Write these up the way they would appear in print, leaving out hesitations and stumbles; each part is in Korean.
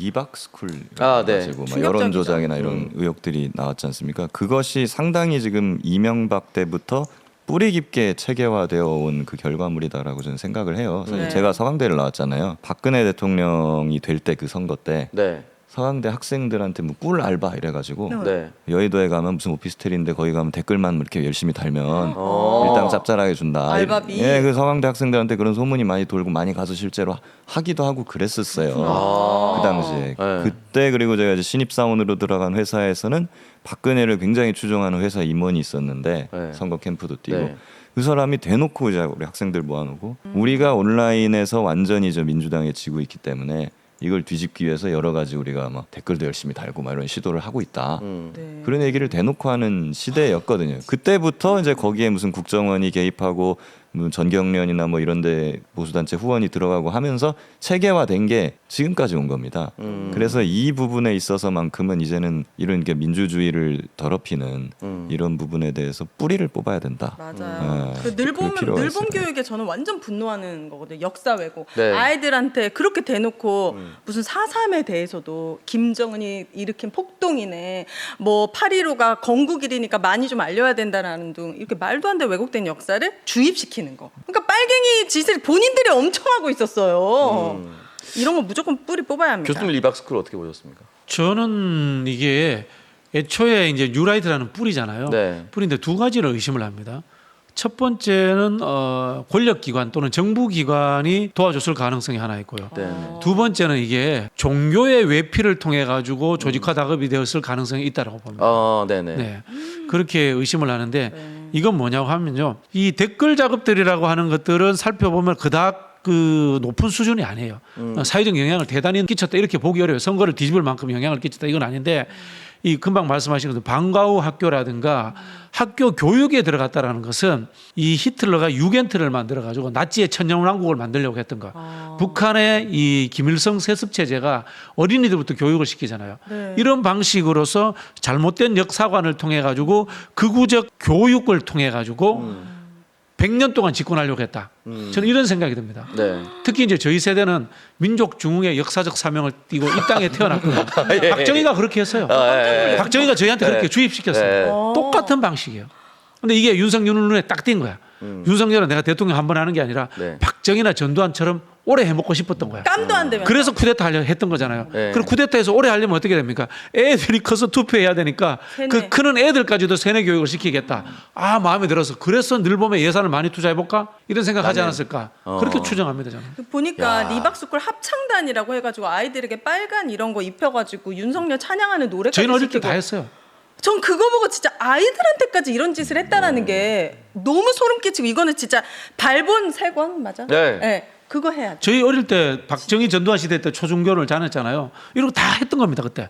리박스쿨 네. 가지고 막 여론 조작이나 이런 의혹들이 나왔지 않습니까? 그것이 상당히 지금 이명박 때부터 뿌리 깊게 체계화되어 온 그 결과물이다라고 저는 생각을 해요. 사실 제가 서강대를 나왔잖아요. 박근혜 대통령이 될 때 그 선거 때 네. 서강대 학생들한테 뭐 꿀 알바 이래가지고 네. 여의도에 가면 무슨 오피스텔인데 거기 가면 댓글만 이렇게 열심히 달면 일당 짭짤하게 준다. 알바비. 예, 그 서강대 학생들한테 그런 소문이 많이 돌고 많이 가서 실제로 하기도 하고 그랬었어요. 그 당시에. 네. 그때 그리고 제가 이제 신입사원으로 들어간 회사에서는 박근혜를 굉장히 추종하는 회사 임원이 있었는데 네. 선거 캠프도 뛰고 네. 그 사람이 대놓고 이제 우리 학생들 모아놓고 우리가 온라인에서 완전히 저 민주당에 지고 있기 때문에 이걸 뒤집기 위해서 여러 가지 우리가 막 댓글도 열심히 달고 막 이런 시도를 하고 있다. 네. 그런 얘기를 대놓고 하는 시대였거든요. 그때부터 이제 거기에 무슨 국정원이 개입하고 전경련이나 뭐 이런데 보수단체 후원이 들어가고 하면서 체계화된 게 지금까지 온 겁니다. 그래서 이 부분에 있어서만큼은 이제는 이런 게 민주주의를 더럽히는 이런 부분에 대해서 뿌리를 뽑아야 된다. 맞아요. 그 그럴 필요가 늘봄 있어요. 교육에 저는 완전 분노하는 거거든요. 역사 왜곡. 네. 아이들한테 그렇게 대놓고 무슨 4.3에 대해서도 김정은이 일으킨 폭동이네. 뭐 8.15가 건국일이니까 많이 좀 알려야 된다라는 등 이렇게 말도 안 되는 왜곡된 역사를 주입시키는 거. 그러니까 빨갱이 짓을 본인들이 엄청 하고 있었어요. 이런 거 무조건 뿌리 뽑아야 합니다. 교수님 리박스쿨 어떻게 보셨습니까? 저는 이게 애초에 이제 뉴라이트라는 뿌리잖아요. 네. 뿌리인데 두 가지를 의심을 합니다. 첫 번째는 권력기관 또는 정부기관이 도와줬을 가능성이 하나 있고요. 네. 두 번째는 이게 종교의 외피를 통해 가지고 조직화 작업이 되었을 가능성이 있다고 봅니다. 네네. 네. 그렇게 의심을 하는데 이건 뭐냐고 하면요. 이 댓글 작업들이라고 하는 것들은 살펴보면 그닥 그 높은 수준이 아니에요. 사회적 영향을 대단히 끼쳤다 이렇게 보기 어려워요. 선거를 뒤집을 만큼 영향을 끼쳤다 이건 아닌데 이 금방 말씀하신 것처럼 방과후 학교라든가 학교 교육에 들어갔다라는 것은 이 히틀러가 유겐트를 만들어 가지고 나치의 천년왕국을 만들려고 했던 거. 북한의 이 김일성 세습 체제가 어린이들부터 교육을 시키잖아요. 네. 이런 방식으로서 잘못된 역사관을 통해 가지고 극우적 교육을 통해 가지고 100년 동안 집권하려고 했다. 저는 이런 생각이 듭니다. 네. 특히 이제 저희 세대는 민족 중흥의 역사적 사명을 띠고 이 땅에 태어났거든요. 예. 박정희가 그렇게 했어요. 박정희가 저희한테 그렇게 주입시켰어요. 똑같은 방식이에요. 근데 이게 윤석열 눈에 딱 띈 거야. 윤석열은 내가 대통령 한 번 하는 게 아니라 네. 박정희나 전두환처럼 오래 해먹고 싶었던 거야. 깜도 안 되면. 그래서 쿠데타 하려 했던 거잖아요. 네. 그리고 쿠데타에서 오래 하려면 어떻게 됩니까? 애들이 커서 투표해야 되니까 세뇌. 그 크는 애들까지도 세뇌 교육을 시키겠다. 마음에 들어서 그래서 늘봄에 예산을 많이 투자해볼까? 이런 생각하지 않았을까? 그렇게 추정합니다 저는. 보니까 리박스쿨 합창단이라고 해가지고 아이들에게 빨간 이런 거 입혀가지고 윤석열 찬양하는 노래까지 저희는 어릴 때 시키고. 다 했어요. 전 그거 보고 진짜 아이들한테까지 이런 짓을 했다라는 게 너무 소름 끼치고 이거는 진짜 발본 세권 맞아? 네. 그거 해야지. 저희 어릴 때 박정희 전두환 시대 때 초중교를 다녔잖아요. 이런 거 다 했던 겁니다 그때.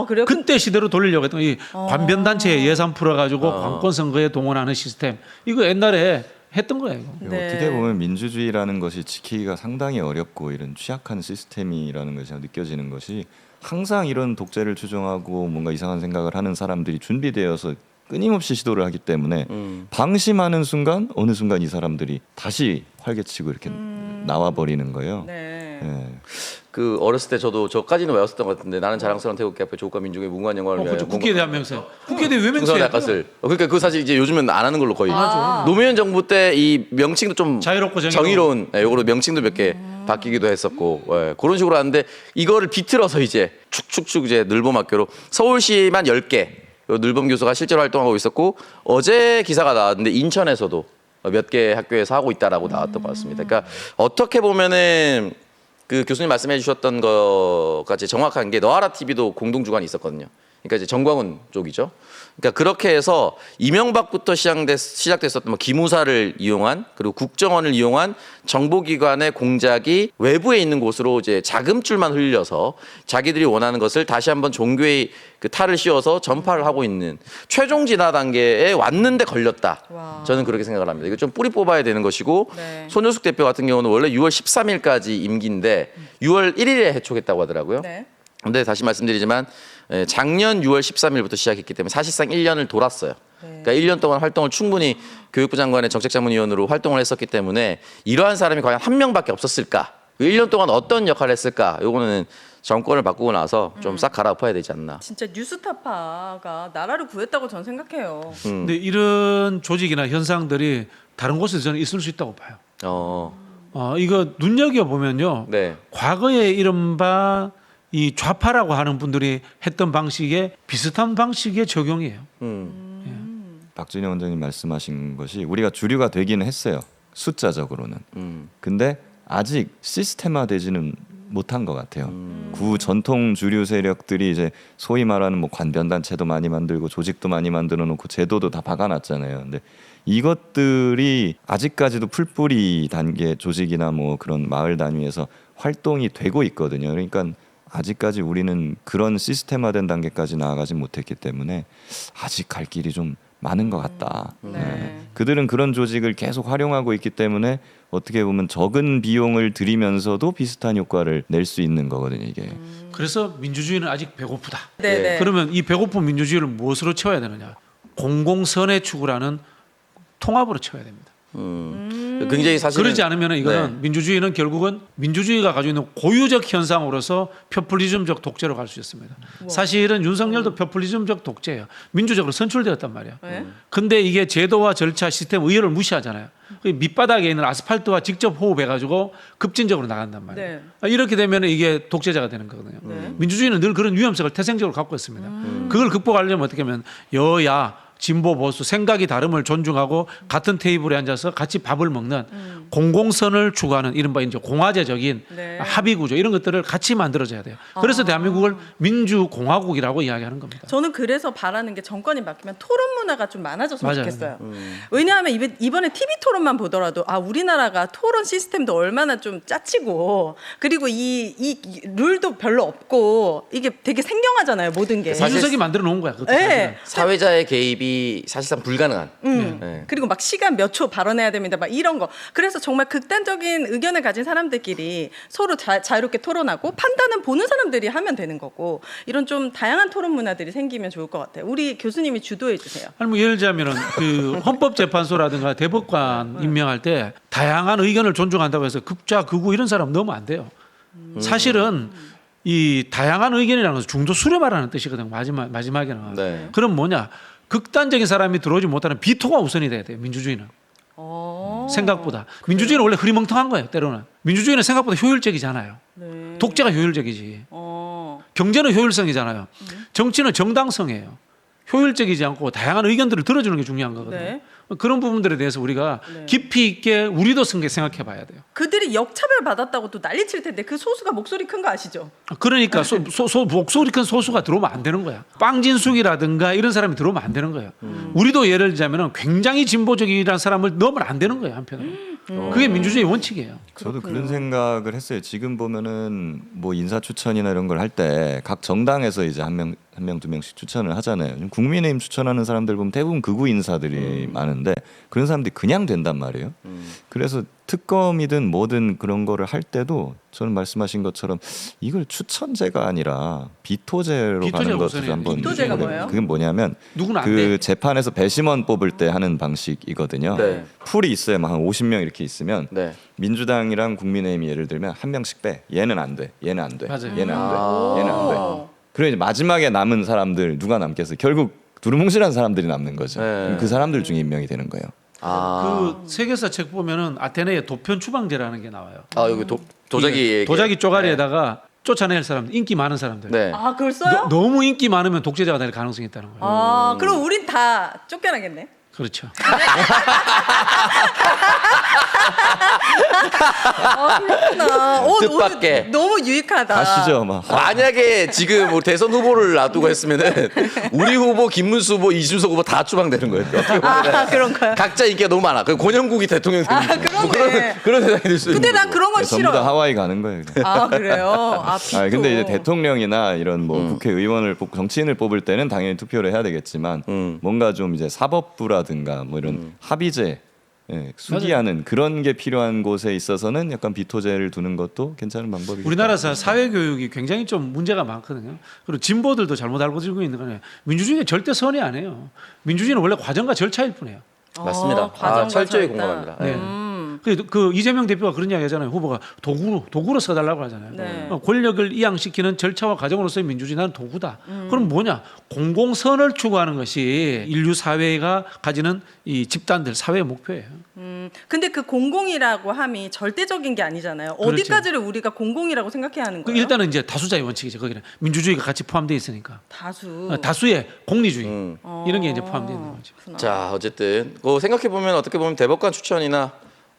그래요? 그때 시대로 돌리려고 했던 이 관변단체에 예산 풀어가지고 관권 선거에 동원하는 시스템 이거 옛날에 했던 거예요. 이거. 네. 어떻게 보면 민주주의라는 것이 지키기가 상당히 어렵고 이런 취약한 시스템이라는 것이 느껴지는 것이 항상 이런 독재를 추종하고 뭔가 이상한 생각을 하는 사람들이 준비되어서 끊임없이 시도를 하기 때문에 방심하는 순간 어느 순간 이 사람들이 다시 활개치고 이렇게 나와버리는 거예요. 네. 예. 그 어렸을 때 저까지는 외웠었던 것 같은데 나는 자랑스러운 태극기 앞에 조국과 민족의 무궁한 영광을 위하여 국회에 대한 명세. 국회에 대한 왜 충성을 명세? 닦았을. 그러니까 그 사실 이제 요즘은 안 하는 걸로 거의. 노무현 정부 때 이 명칭도 좀 자유롭고 정의로운. 요거로 명칭도 몇 개 바뀌기도 했었고 그런 식으로 하는데 이거를 비틀어서 이제 축축축 이제 늘봄학교로 서울시만 10개 늘봄 교수가 실제로 활동하고 있었고 어제 기사가 나왔는데 인천에서도 몇 개 학교에서 하고 있다라고 나왔던 것 같습니다. 그러니까 어떻게 보면은 그 교수님 말씀해 주셨던 거가 이제 정확한 게 너하라 TV도 공동 주관이 있었거든요. 그러니까 이제 정광훈 쪽이죠. 그러니까 그렇게 해서 이명박부터 시작됐었던 뭐 기무사를 이용한 그리고 국정원을 이용한 정보기관의 공작이 외부에 있는 곳으로 이제 자금줄만 흘려서 자기들이 원하는 것을 다시 한번 종교의 그 탈을 씌워서 전파를 하고 있는 최종 진화 단계에 왔는데 걸렸다. 와. 저는 그렇게 생각을 합니다. 이거 좀 뿌리 뽑아야 되는 것이고 네. 손효숙 대표 같은 경우는 원래 6월 13일까지 임기인데 6월 1일에 해촉했다고 하더라고요. 네. 근데 다시 말씀드리지만 작년 6월 13일부터 시작했기 때문에 사실상 1년을 돌았어요. 그러니까 1년 동안 활동을 충분히 교육부 장관의 정책자문위원으로 활동을 했었기 때문에 이러한 사람이 과연 한 명밖에 없었을까? 1년 동안 어떤 역할을 했을까? 요거는 정권을 바꾸고 나서 좀 싹 갈아엎어야 되지 않나. 진짜 뉴스타파가 나라를 구했다고 저는 생각해요. 근데 이런 조직이나 현상들이 다른 곳에서 저는 있을 수 있다고 봐요. 이거 눈여겨 보면요. 네. 과거에 이른바 이 좌파라고 하는 분들이 했던 방식에 비슷한 방식의 적용이에요. 박준영 원장님 말씀하신 것이 우리가 주류가 되기는 했어요. 숫자적으로는. 근데 아직 시스템화되지는 못한 것 같아요. 구 전통 주류 세력들이 이제 소위 말하는 뭐 관변단체도 많이 만들고 조직도 많이 만들어 놓고 제도도 다 박아놨잖아요. 근데 이것들이 아직까지도 풀뿌리 단계 조직이나 뭐 그런 마을 단위에서 활동이 되고 있거든요. 그러니까 아직까지 우리는 그런 시스템화된 단계까지 나아가지 못했기 때문에 아직 갈 길이 좀 많은 것 같다. 네. 그들은 그런 조직을 계속 활용하고 있기 때문에 어떻게 보면 적은 비용을 들이면서도 비슷한 효과를 낼 수 있는 거거든요. 이게. 그래서 민주주의는 아직 배고프다. 네네. 그러면 이 배고픈 민주주의를 무엇으로 채워야 되느냐? 공공선의 추구라는 통합으로 채워야 됩니다. 굉장히 사실 그러지 않으면 이거는 네. 민주주의는 결국은 민주주의가 가지고 있는 고유적 현상으로서 포퓰리즘적 독재로 갈 수 있습니다. 사실은 윤석열도 포퓰리즘적 독재예요. 민주적으로 선출되었단 말이에요. 네. 근데 이게 제도와 절차, 시스템, 의회를 무시하잖아요. 그 밑바닥에 있는 아스팔트와 직접 호흡해가지고 급진적으로 나간단 말이에요. 네. 이렇게 되면 이게 독재자가 되는 거거든요. 민주주의는 늘 그런 위험성을 태생적으로 갖고 있습니다. 그걸 극복하려면 어떻게 하면 여야 진보 보수 생각이 다름을 존중하고 같은 테이블에 앉아서 같이 밥을 먹는 공공선을 추구하는 이른바 이제 공화제적인 네. 합의 구조 이런 것들을 같이 만들어져야 돼요. 그래서 대한민국을 민주공화국이라고 이야기하는 겁니다. 저는 그래서 바라는 게 정권이 바뀌면 토론 문화가 좀 많아졌으면 맞아요. 좋겠어요. 왜냐하면 이번에 TV 토론만 보더라도 우리나라가 토론 시스템도 얼마나 좀 짜치고 그리고 이 룰도 별로 없고 이게 되게 생경하잖아요. 모든 게. 사실- 이준석이 만들어 놓은 거야. 그것도 네. 사실은. 사회자의 개입이 사실상 불가능한. 네. 그리고 막 시간 몇 초 발언해야 됩니다. 막 이런 거. 그래서 정말 극단적인 의견을 가진 사람들끼리 서로 자유롭게 토론하고 판단은 보는 사람들이 하면 되는 거고 이런 좀 다양한 토론 문화들이 생기면 좋을 것 같아요. 우리 교수님이 주도해 주세요. 아니 뭐 예를 들자면은 그 헌법재판소라든가 대법관 임명할 때 다양한 의견을 존중한다고 해서 급자 극우 이런 사람 넣으면 안 돼요. 사실은 이 다양한 의견이라는 것은 중도 수렴하라는 뜻이거든요. 마지막에는. 네. 그럼 뭐냐? 극단적인 사람이 들어오지 못하는 비토가 우선이 돼야 돼요. 민주주의는. 생각보다. 민주주의는 원래 흐리멍텅한 거예요. 때로는. 민주주의는 생각보다 효율적이잖아요. 네. 독재가 효율적이지. 경제는 효율성이잖아요. 정치는 정당성이에요. 효율적이지 않고 다양한 의견들을 들어주는 게 중요한 거거든요. 네. 그런 부분들에 대해서 우리가 네. 깊이 있게 우리도 생각해 봐야 돼요. 그들이 역차별 받았다고 또 난리칠 텐데 그 소수가 목소리 큰 거 아시죠? 그러니까 목소리 큰 소수가 들어오면 안 되는 거야. 빵진숙이라든가 이런 사람이 들어오면 안 되는 거예요. 우리도 예를 들자면 굉장히 진보적이라는 사람을 넣으면 안 되는 거예요. 한편으로. 그게 민주주의 원칙이에요. 저도 그런 생각을 했어요. 지금 보면은 뭐 인사 추천이나 이런 걸 할 때 각 정당에서 이제 한 명, 두 명씩 추천을 하잖아요. 국민의힘 추천하는 사람들 보면 대부분 극우 인사들이 많은데 그런 사람들이 그냥 된단 말이에요. 그래서 특검이든 뭐든 그런 거를 할 때도 저는 말씀하신 것처럼 이걸 추천제가 아니라 비토제로 비토제가 가는 것을 우선이에요. 한번 비토제가 뭐예요? 그게 뭐냐면 누구는 안 그 돼. 재판에서 배심원 뽑을 때 하는 방식이거든요. 네. 풀이 있어요. 막 한 50명 이렇게 있으면 네. 민주당이랑 국민의힘이 예를 들면 한 명씩 빼. 얘는 안 돼. 얘는 안 돼. 맞아요. 얘는 안 돼. 아. 얘는 안 돼. 그래 이제 마지막에 남은 사람들 누가 남겠어요? 결국 두루뭉실한 사람들이 남는 거죠. 네. 그럼 그 사람들 중에 임명이 되는 거예요. 그 세계사 책 보면은 아테네의 도편 추방제라는 게 나와요. 여기 도자기 도자기 쪼가리에다가 쫓아낼 사람들, 인기 많은 사람들. 네. 그걸 써요? 너무 인기 많으면 독재자가 될 가능성이 있다는 거예요. 그럼 우린 다 쫓겨나겠네. 그렇죠. 그렇구나. 뜻밖의. 오늘 너무 유익하다. 가시죠, 막. 만약에 지금 우리 대선 후보를 놔두고 했으면은 우리 후보, 김문수 후보, 이준석 후보 다 추방되는 거예요. 어떻게 보면 그런 거야. 각자 인기가 너무 많아. 그 권영국이 대통령 되는 뭐 그러네. 그런 세상이 될 수 있는 근데 난 거고. 그런 건 전부 다 싫어. 하와이 가는 거예요. 그냥. 그래요? 비토. 근데 이제 대통령이나 이런 뭐 국회의원을 정치인을 뽑을 때는 당연히 투표를 해야 되겠지만 뭔가 좀 이제 사법부라든가 뭐 이런 합의제 수기하는 그런 게 필요한 곳에 있어서는 약간 비토제를 두는 것도 괜찮은 방법이죠. 우리나라 사회 교육이 굉장히 좀 문제가 많거든요. 그리고 진보들도 잘못 알고 지고 있는 거예요. 민주주의는 절대 선이 아니에요. 민주주의는 원래 과정과 절차일 뿐이에요. 맞습니다. 과정과 철저히 절차. 공감합니다. 네. 그 이재명 대표가 그런 이야기 하잖아요. 후보가 도구로 써달라고 하잖아요. 네. 권력을 이양시키는 절차와 과정으로서의 민주주의 나는 도구다. 그럼 뭐냐? 공공선을 추구하는 것이 인류 사회가 가지는 이 집단들 사회의 목표예요. 근데 그 공공이라고 함이 절대적인 게 아니잖아요. 그렇죠. 어디까지를 우리가 공공이라고 생각해야 하는 그 거예요? 일단은 이제 다수자의 원칙이죠. 거기는 민주주의가 같이 포함되어 있으니까 다수. 다수의 공리주의 이런 게 이제 포함되어 있는 거죠. 자, 어쨌든 생각해 보면 어떻게 보면 대법관 추천이나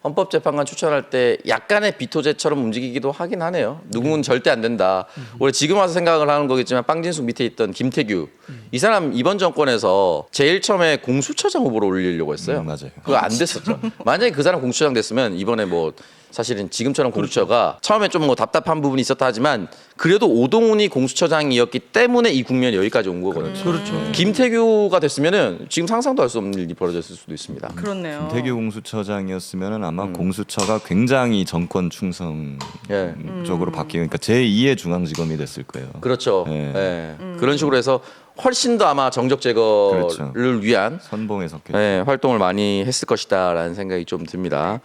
헌법재판관 추천할 때 약간의 비토제처럼 움직이기도 하긴 하네요. 누구는 절대 안 된다. 원래 지금 와서 생각을 하는 거겠지만 빵진숙 밑에 있던 김태규 이 사람 이번 정권에서 제일 처음에 공수처장 후보로 올리려고 했어요. 맞아요. 그거 안 됐었죠. 만약에 그 사람 공수처장 됐으면 이번에 뭐 사실은 지금처럼 공수처가 처음에 좀 뭐 답답한 부분이 있었다 하지만 그래도 오동훈이 공수처장이었기 때문에 이 국면이 여기까지 온 거거든요. 그렇죠. 김태규가 됐으면은 지금 상상도 할 수 없는 일이 벌어졌을 수도 있습니다. 그렇네요. 김태규 공수처장이었으면은 아마 공수처가 굉장히 정권 충성 예. 쪽으로 바뀌고 그러니까 제2의 중앙지검이 됐을 거예요. 그렇죠. 네. 예. 그런 식으로 해서 훨씬 더 아마 정적 제거를 그렇죠. 위한 선봉에 섰겠죠. 활동을 많이 했을 것이다라는 생각이 좀 듭니다.